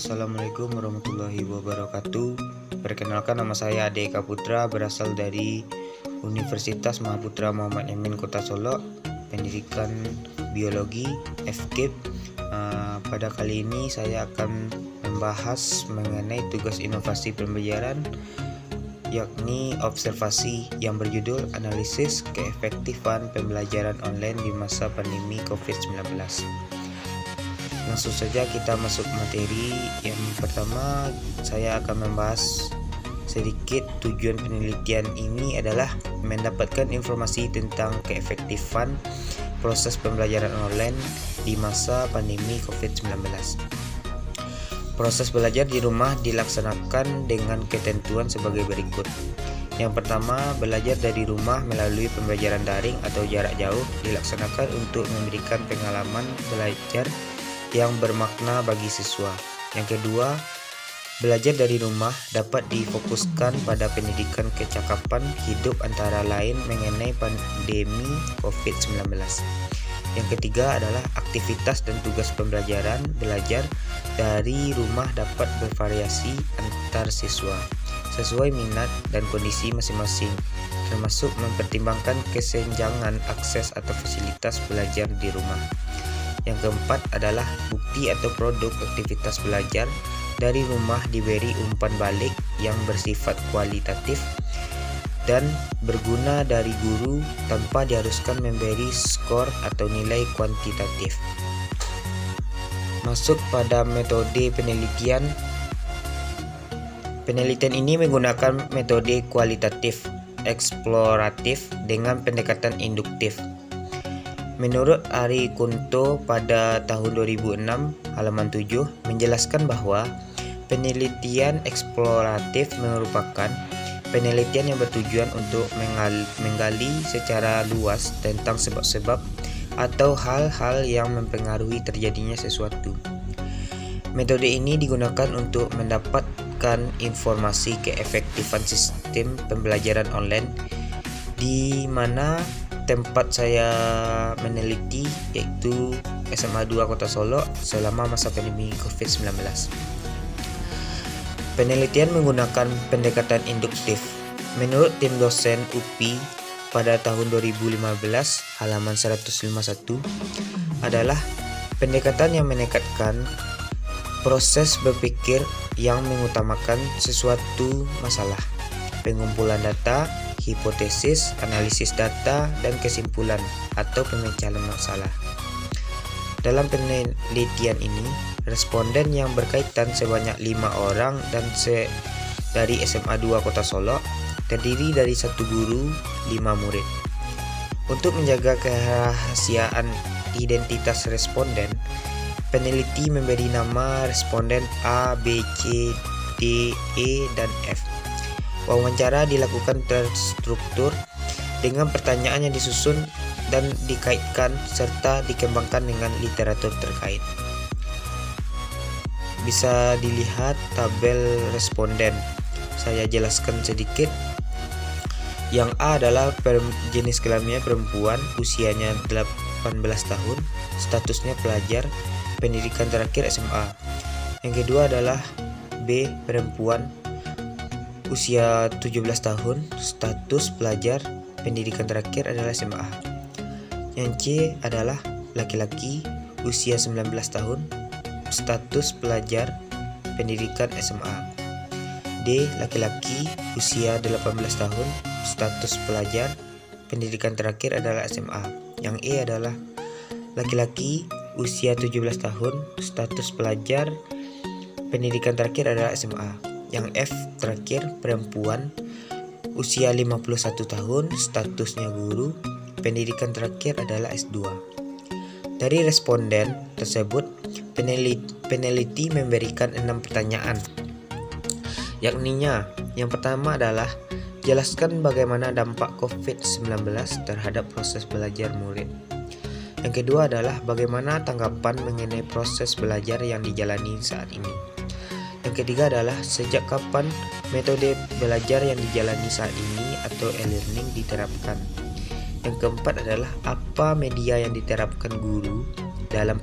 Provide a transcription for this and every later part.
Assalamualaikum warahmatullahi wabarakatuh. Perkenalkan, nama saya Ade Eka Putra, berasal dari Universitas Mahaputra Muhammad Yamin Kota Solo, pendidikan biologi FKIP. Pada kali ini saya akan membahas mengenai tugas inovasi pembelajaran, yakni observasi yang berjudul analisis keefektifan pembelajaran online di masa pandemi COVID-19. Langsung saja kita masuk materi. Yang pertama, saya akan membahas sedikit tujuan penelitian ini adalah mendapatkan informasi tentang keefektifan proses pembelajaran online di masa pandemi COVID-19. Proses belajar di rumah dilaksanakan dengan ketentuan sebagai berikut. Yang pertama, belajar dari rumah melalui pembelajaran daring atau jarak jauh dilaksanakan untuk memberikan pengalaman belajar yang bermakna bagi siswa. Yang kedua, belajar dari rumah dapat difokuskan pada pendidikan kecakapan hidup antara lain mengenai pandemi COVID-19. Yang ketiga adalah aktivitas dan tugas pembelajaran. Belajar dari rumah dapat bervariasi antar siswa sesuai minat dan kondisi masing-masing, termasuk mempertimbangkan kesenjangan akses atau fasilitas belajar di rumah. Yang keempat adalah bukti atau produk aktivitas belajar dari rumah diberi umpan balik yang bersifat kualitatif dan berguna dari guru tanpa diharuskan memberi skor atau nilai kuantitatif. Masuk pada metode penelitian. Penelitian ini menggunakan metode kualitatif eksploratif dengan pendekatan induktif. Menurut Ari Kunto pada tahun 2006 halaman 7 menjelaskan bahwa penelitian eksploratif merupakan penelitian yang bertujuan untuk menggali secara luas tentang sebab-sebab atau hal-hal yang mempengaruhi terjadinya sesuatu. Metode ini digunakan untuk mendapatkan informasi keefektifan sistem pembelajaran online, di mana tempat saya meneliti yaitu SMA 2 Kota Solo selama masa pandemi COVID-19. Penelitian menggunakan pendekatan induktif. Menurut tim dosen UPI pada tahun 2015 halaman 151 adalah pendekatan yang menekatkan proses berpikir yang mengutamakan sesuatu masalah, pengumpulan data, hipotesis, analisis data, dan kesimpulan atau pemecahan masalah. Dalam penelitian ini, responden yang berkaitan sebanyak 5 orang dan dari SMA 2 Kota Solo, terdiri dari 1 guru, 5 murid. Untuk menjaga kerahasiaan identitas responden, peneliti memberi nama responden A, B, C, D, E, dan F. Wawancara dilakukan terstruktur dengan pertanyaan yang disusun dan dikaitkan serta dikembangkan dengan literatur terkait. Bisa dilihat tabel responden. Saya jelaskan sedikit. Yang A adalah jenis kelaminnya perempuan, usianya 18 tahun, statusnya pelajar, pendidikan terakhir SMA. Yang kedua adalah B, perempuan, usia 17 tahun, status pelajar, pendidikan terakhir adalah SMA. Yang C adalah laki-laki, usia 19 tahun, status pelajar, pendidikan SMA. D, laki-laki, usia 18 tahun, status pelajar, pendidikan terakhir adalah SMA. Yang E adalah laki-laki, usia 17 tahun, status pelajar, pendidikan terakhir adalah SMA. Yang F terakhir, perempuan, usia 51 tahun, statusnya guru, pendidikan terakhir adalah S2. Dari responden tersebut, peneliti memberikan 6 pertanyaan. Yakninya, yang pertama adalah jelaskan bagaimana dampak COVID-19 terhadap proses belajar murid. Yang kedua adalah bagaimana tanggapan mengenai proses belajar yang dijalani saat ini. Yang ketiga adalah sejak kapan metode belajar yang dijalani saat ini atau e-learning diterapkan. Yang keempat adalah apa media yang diterapkan guru dalam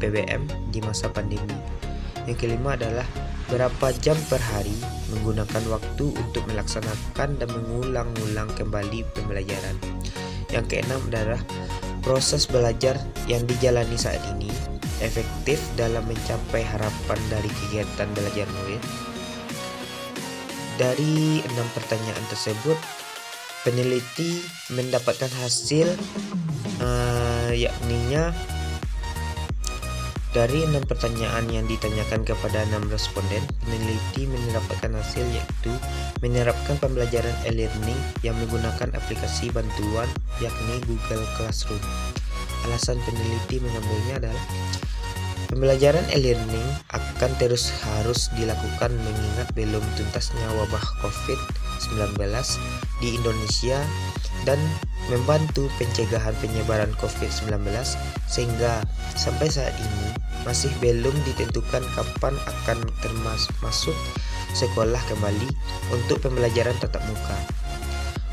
PBM di masa pandemi. Yang kelima adalah berapa jam per hari menggunakan waktu untuk melaksanakan dan mengulang-ulang kembali pembelajaran. Yang keenam adalah proses belajar yang dijalani saat ini efektif dalam mencapai harapan dari kegiatan belajar murid. Dari 6 pertanyaan tersebut, peneliti mendapatkan hasil yakninya dari 6 pertanyaan yang ditanyakan kepada 6 responden, peneliti mendapatkan hasil yaitu menerapkan pembelajaran e-learning yang menggunakan aplikasi bantuan yakni Google Classroom. Alasan peneliti mengambilnya adalah pembelajaran e-learning akan terus harus dilakukan mengingat belum tuntasnya wabah COVID-19 di Indonesia dan membantu pencegahan penyebaran COVID-19 sehingga sampai saat ini masih belum ditentukan kapan akan masuk sekolah kembali untuk pembelajaran tatap muka.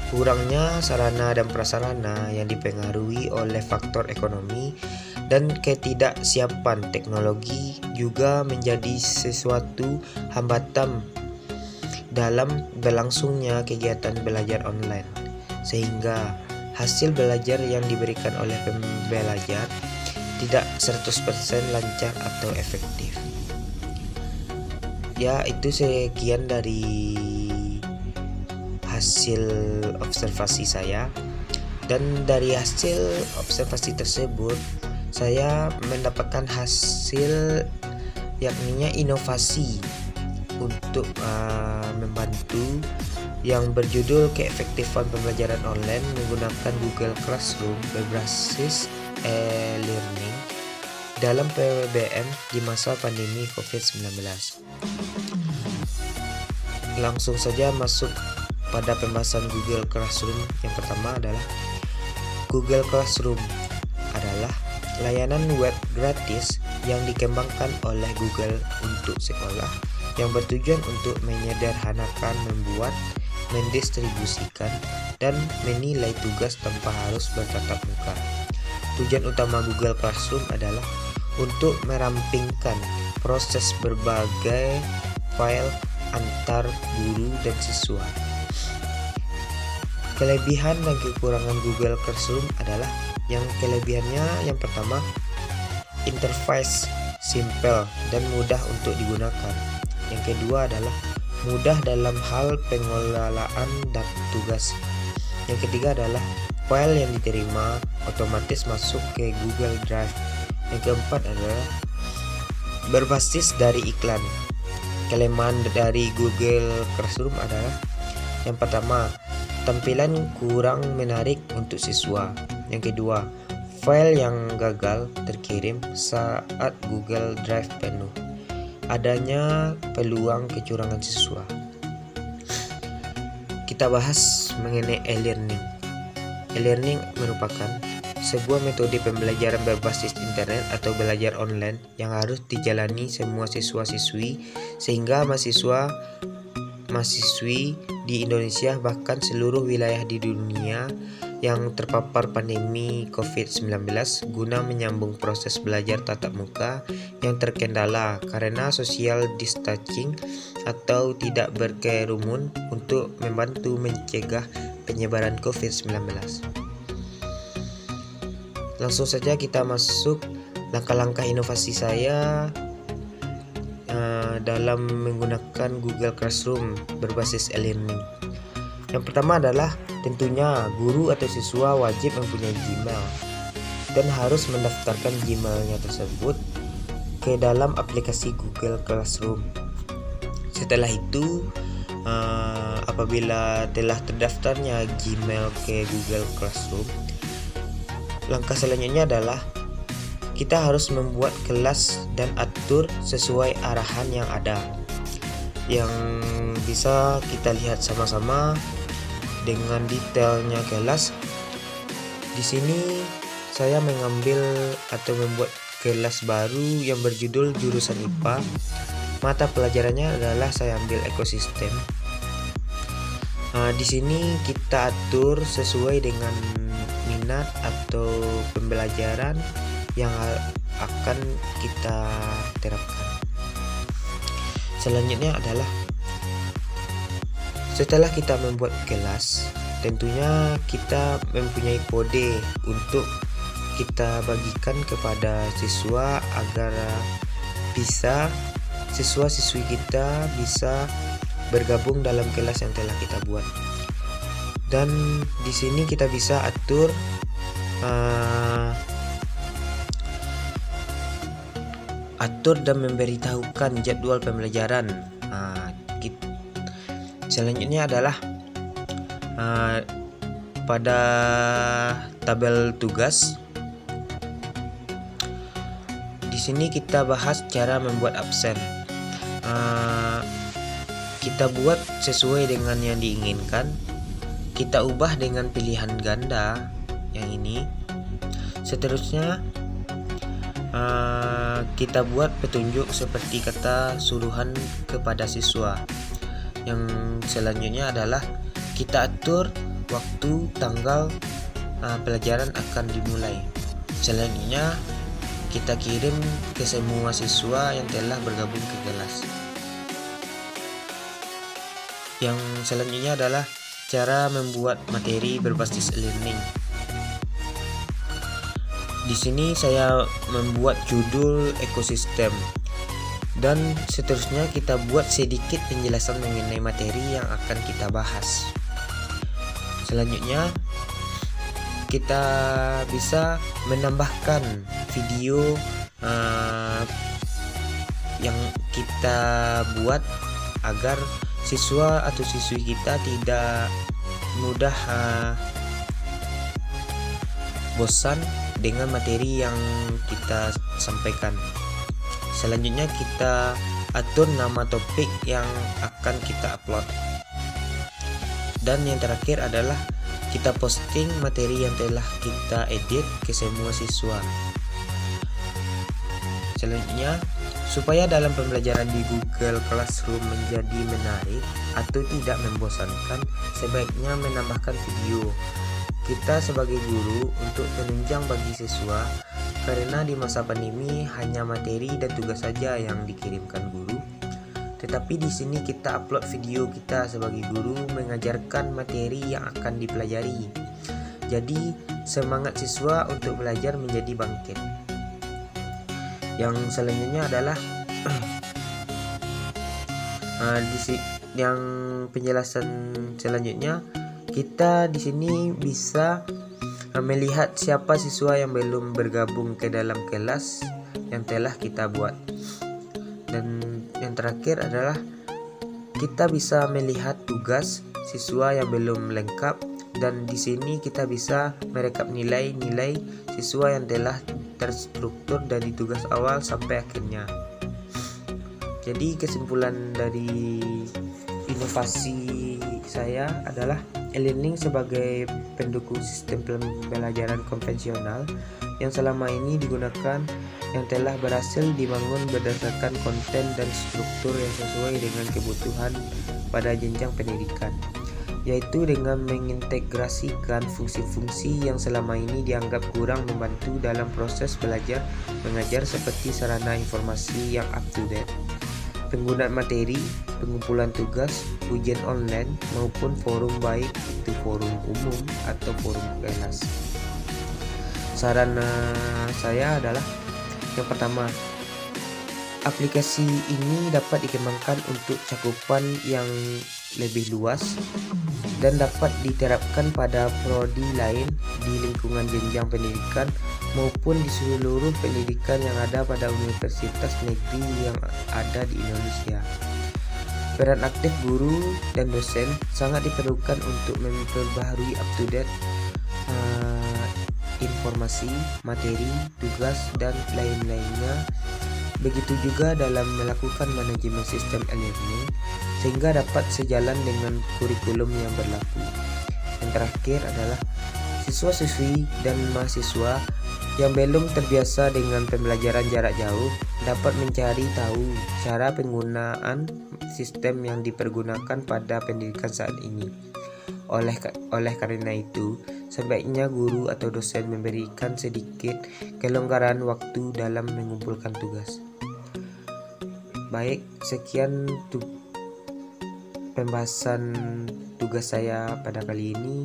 Kurangnya sarana dan prasarana yang dipengaruhi oleh faktor ekonomi dan ketidaksiapan teknologi juga menjadi sesuatu hambatan dalam berlangsungnya kegiatan belajar online, sehingga hasil belajar yang diberikan oleh pembelajar tidak 100% lancar atau efektif. Ya, itu sekian dari hasil observasi saya, dan dari hasil observasi tersebut saya mendapatkan hasil yakninya inovasi untuk membantu yang berjudul keefektifan pembelajaran online menggunakan Google Classroom berbasis e-learning dalam PPBM di masa pandemi COVID-19. Langsung saja masuk pada pembahasan Google Classroom. Yang pertama adalah Google Classroom adalah layanan web gratis yang dikembangkan oleh Google untuk sekolah yang bertujuan untuk menyederhanakan, membuat, mendistribusikan, dan menilai tugas tanpa harus bertatap muka. Tujuan utama Google Classroom adalah untuk merampingkan proses berbagai file antar guru dan siswa. Kelebihan dan kekurangan Google Classroom adalah yang kelebihannya yang pertama, interface simple dan mudah untuk digunakan. Yang kedua adalah mudah dalam hal pengelolaan dan tugas. Yang ketiga adalah file yang diterima otomatis masuk ke Google Drive. Yang keempat adalah berbasis dari iklan. Kelemahan dari Google Classroom adalah yang pertama, tampilan kurang menarik untuk siswa. Yang kedua, file yang gagal terkirim saat Google Drive penuh. Adanya peluang kecurangan siswa. Kita bahas mengenai e-learning. E-learning merupakan sebuah metode pembelajaran berbasis internet atau belajar online yang harus dijalani semua siswa-siswi sehingga mahasiswi di Indonesia bahkan seluruh wilayah di dunia yang terpapar pandemi COVID-19 guna menyambung proses belajar tatap muka yang terkendala karena social distancing atau tidak berkerumun untuk membantu mencegah penyebaran COVID-19. Langsung saja kita masuk langkah-langkah inovasi saya dalam menggunakan Google Classroom berbasis e-learning. Yang pertama adalah tentunya guru atau siswa wajib mempunyai Gmail dan harus mendaftarkan Gmailnya tersebut ke dalam aplikasi Google Classroom. Setelah itu, apabila telah terdaftarnya Gmail ke Google Classroom, langkah selanjutnya adalah kita harus membuat kelas dan atur sesuai arahan yang ada, yang bisa kita lihat sama-sama dengan detailnya kelas. Di sini saya mengambil atau membuat kelas baru yang berjudul jurusan IPA. Mata pelajarannya adalah saya ambil ekosistem. Di sini kita atur sesuai dengan minat atau pembelajaran yang akan kita terapkan. Selanjutnya adalah setelah kita membuat kelas, tentunya kita mempunyai kode untuk kita bagikan kepada siswa agar bisa siswa-siswi kita bisa bergabung dalam kelas yang telah kita buat. Dan di sini kita bisa atur dan memberitahukan jadwal pembelajaran. Selanjutnya adalah pada tabel tugas. Di sini kita bahas cara membuat absen. Kita buat sesuai dengan yang diinginkan. Kita ubah dengan pilihan ganda yang ini. Seterusnya kita buat petunjuk seperti kata suruhan kepada siswa. Yang selanjutnya adalah kita atur waktu, tanggal pelajaran akan dimulai. Selanjutnya kita kirim ke semua siswa yang telah bergabung ke kelas. Yang selanjutnya adalah cara membuat materi berbasis e-learning. Di sini saya membuat judul ekosistem. Dan seterusnya kita buat sedikit penjelasan mengenai materi yang akan kita bahas. Selanjutnya kita bisa menambahkan video yang kita buat agar siswa atau siswi kita tidak mudah bosan dengan materi yang kita sampaikan. Selanjutnya kita atur nama topik yang akan kita upload. Dan yang terakhir adalah kita posting materi yang telah kita edit ke semua siswa. Selanjutnya, supaya dalam pembelajaran di Google Classroom menjadi menarik atau tidak membosankan, sebaiknya menambahkan video. Kita sebagai guru untuk penunjang bagi siswa, karena di masa pandemi hanya materi dan tugas saja yang dikirimkan guru. Tetapi di sini kita upload video kita sebagai guru mengajarkan materi yang akan dipelajari. Jadi semangat siswa untuk belajar menjadi bangkit. Yang selanjutnya adalah yang penjelasan selanjutnya, kita di sini bisa melihat siapa siswa yang belum bergabung ke dalam kelas yang telah kita buat. Dan yang terakhir adalah kita bisa melihat tugas siswa yang belum lengkap, dan di sini kita bisa merekap nilai-nilai siswa yang telah terstruktur dari tugas awal sampai akhirnya. Jadi kesimpulan dari inovasi saya adalah e-learning sebagai pendukung sistem pembelajaran konvensional yang selama ini digunakan yang telah berhasil dibangun berdasarkan konten dan struktur yang sesuai dengan kebutuhan pada jenjang pendidikan, yaitu dengan mengintegrasikan fungsi-fungsi yang selama ini dianggap kurang membantu dalam proses belajar mengajar seperti sarana informasi yang up to date, penggunaan materi, pengumpulan tugas, ujian online maupun forum, baik itu forum umum atau forum kelas. Saran saya adalah yang pertama, aplikasi ini dapat dikembangkan untuk cakupan yang lebih luas dan dapat diterapkan pada prodi lain di lingkungan jenjang pendidikan maupun di seluruh pendidikan yang ada pada universitas negeri yang ada di Indonesia. Peran aktif guru dan dosen sangat diperlukan untuk memperbaharui up-to-date informasi, materi, tugas, dan lain-lainnya. Begitu juga dalam melakukan manajemen sistem e-learning sehingga dapat sejalan dengan kurikulum yang berlaku. Yang terakhir adalah siswa-siswi dan mahasiswa yang belum terbiasa dengan pembelajaran jarak jauh dapat mencari tahu cara penggunaan sistem yang dipergunakan pada pendidikan saat ini. Oleh karena itu, sebaiknya guru atau dosen memberikan sedikit kelonggaran waktu dalam mengumpulkan tugas. Baik, sekian pembahasan tugas saya pada kali ini.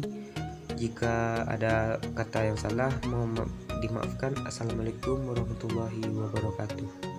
Jika ada kata yang salah, mohon dimaafkan. Assalamualaikum warahmatullahi wabarakatuh.